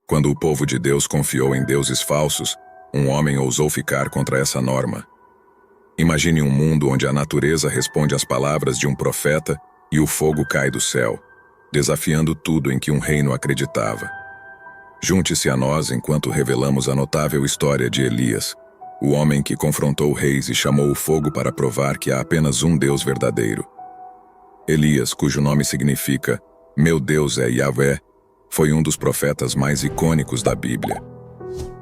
Quando o povo de Deus confiou em deuses falsos, um homem ousou ficar contra essa norma. Imagine um mundo onde a natureza responde às palavras de um profeta e o fogo cai do céu, desafiando tudo em que um reino acreditava. Junte-se a nós enquanto revelamos a notável história de Elias, o homem que confrontou reis e chamou o fogo para provar que há apenas um Deus verdadeiro. Elias, cujo nome significa "Meu Deus é Yahvé", foi um dos profetas mais icônicos da Bíblia.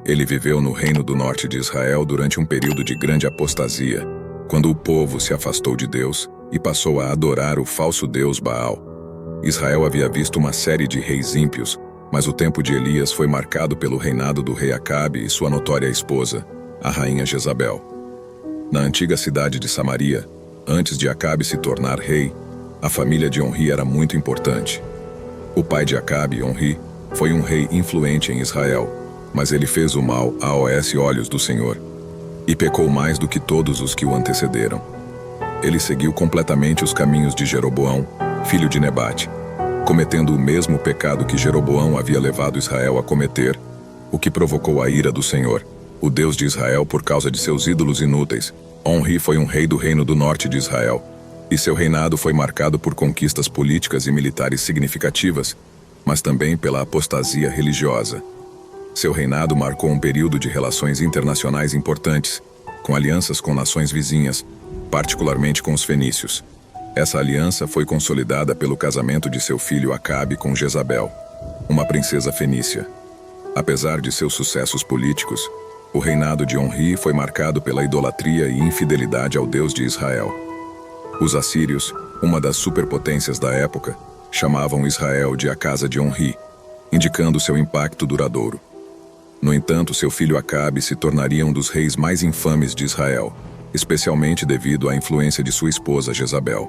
Ele viveu no reino do norte de Israel durante um período de grande apostasia, quando o povo se afastou de Deus e passou a adorar o falso deus Baal. Israel havia visto uma série de reis ímpios, mas o tempo de Elias foi marcado pelo reinado do rei Acabe e sua notória esposa, a rainha Jezabel. Na antiga cidade de Samaria, antes de Acabe se tornar rei, a família de Onri era muito importante. O pai de Acabe, Onri, foi um rei influente em Israel, mas ele fez o mal aos olhos do Senhor, e pecou mais do que todos os que o antecederam. Ele seguiu completamente os caminhos de Jeroboão, filho de Nebate, cometendo o mesmo pecado que Jeroboão havia levado Israel a cometer, o que provocou a ira do Senhor, o Deus de Israel, por causa de seus ídolos inúteis. Onri foi um rei do reino do norte de Israel, e seu reinado foi marcado por conquistas políticas e militares significativas, mas também pela apostasia religiosa. Seu reinado marcou um período de relações internacionais importantes, com alianças com nações vizinhas, particularmente com os fenícios. Essa aliança foi consolidada pelo casamento de seu filho Acabe com Jezabel, uma princesa fenícia. Apesar de seus sucessos políticos, o reinado de Onri foi marcado pela idolatria e infidelidade ao Deus de Israel. Os assírios, uma das superpotências da época, chamavam Israel de a casa de Onri, indicando seu impacto duradouro. No entanto, seu filho Acabe se tornaria um dos reis mais infames de Israel, especialmente devido à influência de sua esposa Jezabel.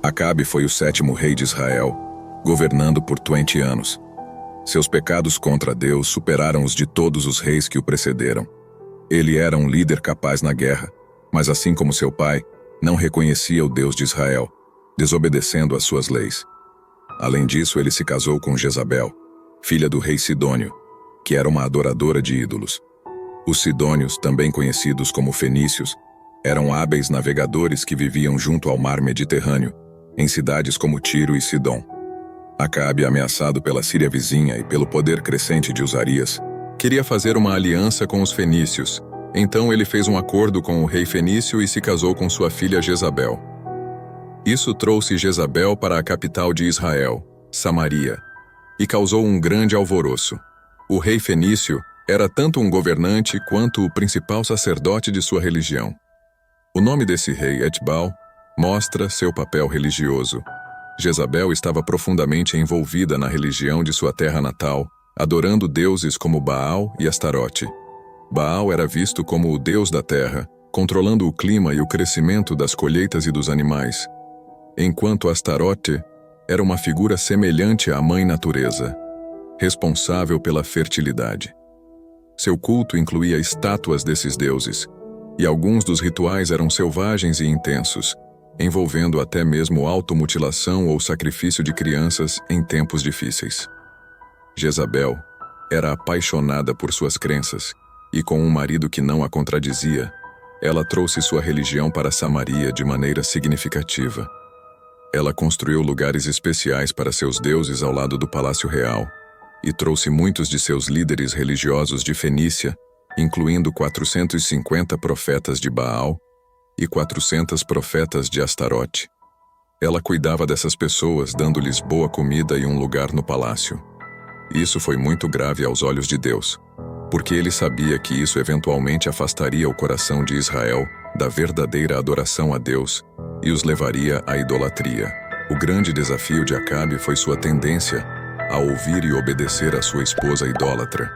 Acabe foi o 7º rei de Israel, governando por 20 anos. Seus pecados contra Deus superaram os de todos os reis que o precederam. Ele era um líder capaz na guerra, mas assim como seu pai, não reconhecia o Deus de Israel, desobedecendo às suas leis. Além disso, ele se casou com Jezabel, filha do rei Sidônio, que era uma adoradora de ídolos. Os sidônios, também conhecidos como fenícios, eram hábeis navegadores que viviam junto ao mar Mediterrâneo, em cidades como Tiro e Sidom. Acabe, ameaçado pela Síria vizinha e pelo poder crescente de Uzarias, queria fazer uma aliança com os fenícios. Então ele fez um acordo com o rei fenício e se casou com sua filha Jezabel. Isso trouxe Jezabel para a capital de Israel, Samaria, e causou um grande alvoroço. O rei fenício era tanto um governante quanto o principal sacerdote de sua religião. O nome desse rei, Etbal, mostra seu papel religioso. Jezabel estava profundamente envolvida na religião de sua terra natal, adorando deuses como Baal e Astarote. Baal era visto como o deus da terra, controlando o clima e o crescimento das colheitas e dos animais, enquanto Astarote era uma figura semelhante à mãe natureza, responsável pela fertilidade. Seu culto incluía estátuas desses deuses, e alguns dos rituais eram selvagens e intensos, envolvendo até mesmo automutilação ou sacrifício de crianças em tempos difíceis. Jezabel era apaixonada por suas crenças, e com um marido que não a contradizia, ela trouxe sua religião para Samaria de maneira significativa. Ela construiu lugares especiais para seus deuses ao lado do palácio real, e trouxe muitos de seus líderes religiosos de Fenícia, incluindo 450 profetas de Baal e 400 profetas de Astarote. Ela cuidava dessas pessoas, dando-lhes boa comida e um lugar no palácio. Isso foi muito grave aos olhos de Deus, porque ele sabia que isso eventualmente afastaria o coração de Israel da verdadeira adoração a Deus e os levaria à idolatria. O grande desafio de Acabe foi sua tendência a ouvir e obedecer a sua esposa idólatra,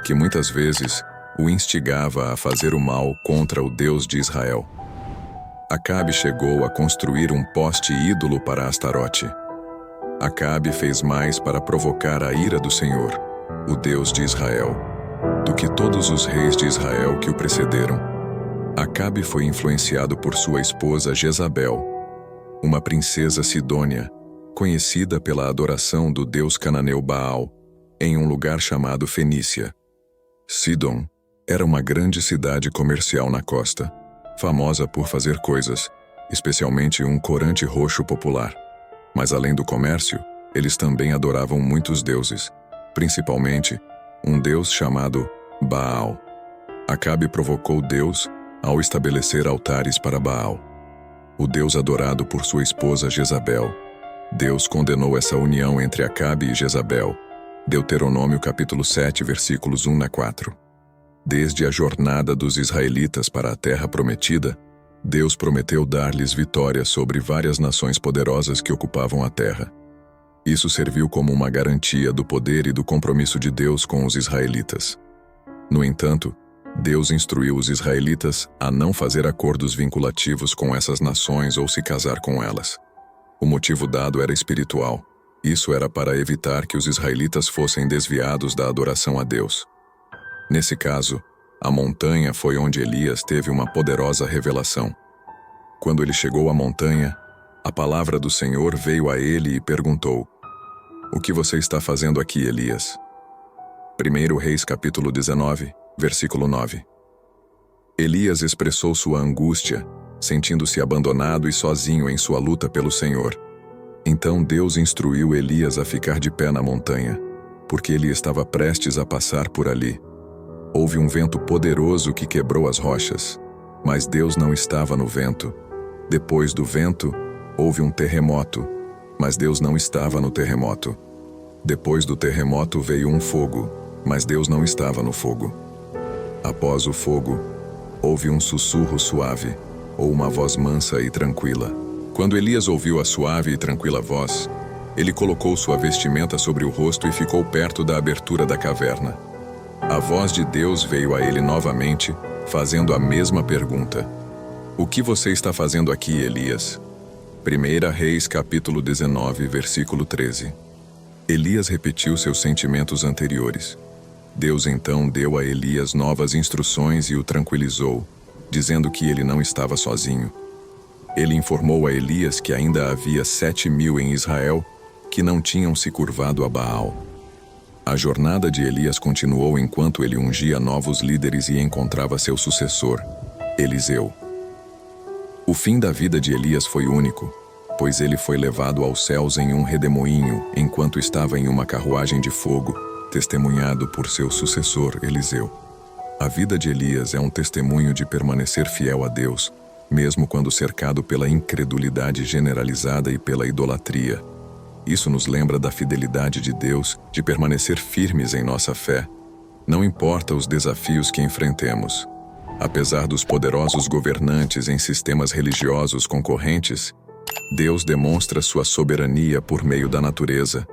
que muitas vezes o instigava a fazer o mal contra o Deus de Israel. Acabe chegou a construir um poste ídolo para Astarote. Acabe fez mais para provocar a ira do Senhor, o Deus de Israel, do que todos os reis de Israel que o precederam. Acabe foi influenciado por sua esposa Jezabel, uma princesa sidônia, conhecida pela adoração do deus cananeu Baal, em um lugar chamado Fenícia. Sidom era uma grande cidade comercial na costa, famosa por fazer coisas, especialmente um corante roxo popular. Mas além do comércio, eles também adoravam muitos deuses, principalmente um deus chamado Baal. Acabe provocou Deus ao estabelecer altares para Baal, o deus adorado por sua esposa Jezabel. Deus condenou essa união entre Acabe e Jezabel. Deuteronômio capítulo 7, versículos 1 a 4. Desde a jornada dos israelitas para a terra prometida, Deus prometeu dar-lhes vitória sobre várias nações poderosas que ocupavam a terra. Isso serviu como uma garantia do poder e do compromisso de Deus com os israelitas. No entanto, Deus instruiu os israelitas a não fazer acordos vinculativos com essas nações ou se casar com elas. O motivo dado era espiritual. Isso era para evitar que os israelitas fossem desviados da adoração a Deus. Nesse caso, a montanha foi onde Elias teve uma poderosa revelação. Quando ele chegou à montanha, a palavra do Senhor veio a ele e perguntou: "O que você está fazendo aqui, Elias?" 1 Reis capítulo 19, versículo 9. Elias expressou sua angústia, sentindo-se abandonado e sozinho em sua luta pelo Senhor. Então Deus instruiu Elias a ficar de pé na montanha, porque ele estava prestes a passar por ali. Houve um vento poderoso que quebrou as rochas, mas Deus não estava no vento. Depois do vento, houve um terremoto, mas Deus não estava no terremoto. Depois do terremoto veio um fogo, mas Deus não estava no fogo. Após o fogo, houve um sussurro suave, ou uma voz mansa e tranquila. Quando Elias ouviu a suave e tranquila voz, ele colocou sua vestimenta sobre o rosto e ficou perto da abertura da caverna. A voz de Deus veio a ele novamente, fazendo a mesma pergunta: "O que você está fazendo aqui, Elias?" 1 Reis capítulo 19, versículo 13. Elias repetiu seus sentimentos anteriores. Deus então deu a Elias novas instruções e o tranquilizou, dizendo que ele não estava sozinho. Ele informou a Elias que ainda havia 7.000 em Israel que não tinham se curvado a Baal. A jornada de Elias continuou enquanto ele ungia novos líderes e encontrava seu sucessor, Eliseu. O fim da vida de Elias foi único, pois ele foi levado aos céus em um redemoinho enquanto estava em uma carruagem de fogo, testemunhado por seu sucessor, Eliseu. A vida de Elias é um testemunho de permanecer fiel a Deus, mesmo quando cercado pela incredulidade generalizada e pela idolatria. Isso nos lembra da fidelidade de Deus, de permanecer firmes em nossa fé. Não importa os desafios que enfrentemos. Apesar dos poderosos governantes em sistemas religiosos concorrentes, Deus demonstra sua soberania por meio da natureza.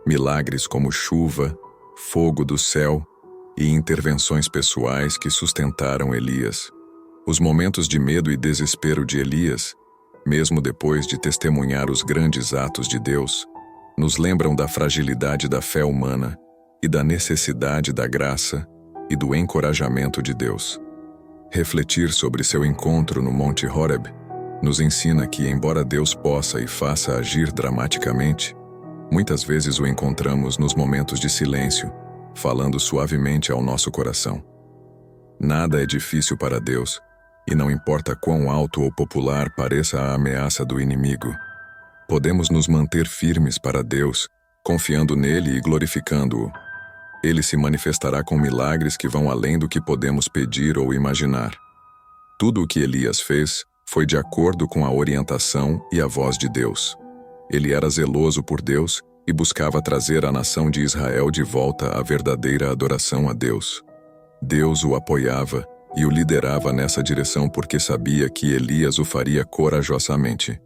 Milagres como chuva, fogo do céu e intervenções pessoais que sustentaram Elias. Os momentos de medo e desespero de Elias, mesmo depois de testemunhar os grandes atos de Deus, nos lembram da fragilidade da fé humana e da necessidade da graça e do encorajamento de Deus. Refletir sobre seu encontro no Monte Horeb nos ensina que, embora Deus possa e faça agir dramaticamente, muitas vezes o encontramos nos momentos de silêncio, falando suavemente ao nosso coração. Nada é difícil para Deus, e não importa quão alto ou popular pareça a ameaça do inimigo. Podemos nos manter firmes para Deus, confiando nele e glorificando-o. Ele se manifestará com milagres que vão além do que podemos pedir ou imaginar. Tudo o que Elias fez foi de acordo com a orientação e a voz de Deus. Ele era zeloso por Deus e buscava trazer a nação de Israel de volta à verdadeira adoração a Deus. Deus o apoiava e o liderava nessa direção porque sabia que Elias o faria corajosamente.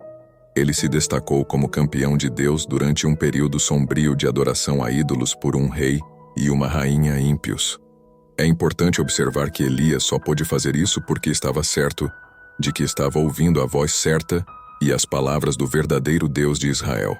Ele se destacou como campeão de Deus durante um período sombrio de adoração a ídolos por um rei e uma rainha ímpios. É importante observar que Elias só pôde fazer isso porque estava certo de que estava ouvindo a voz certa e as palavras do verdadeiro Deus de Israel.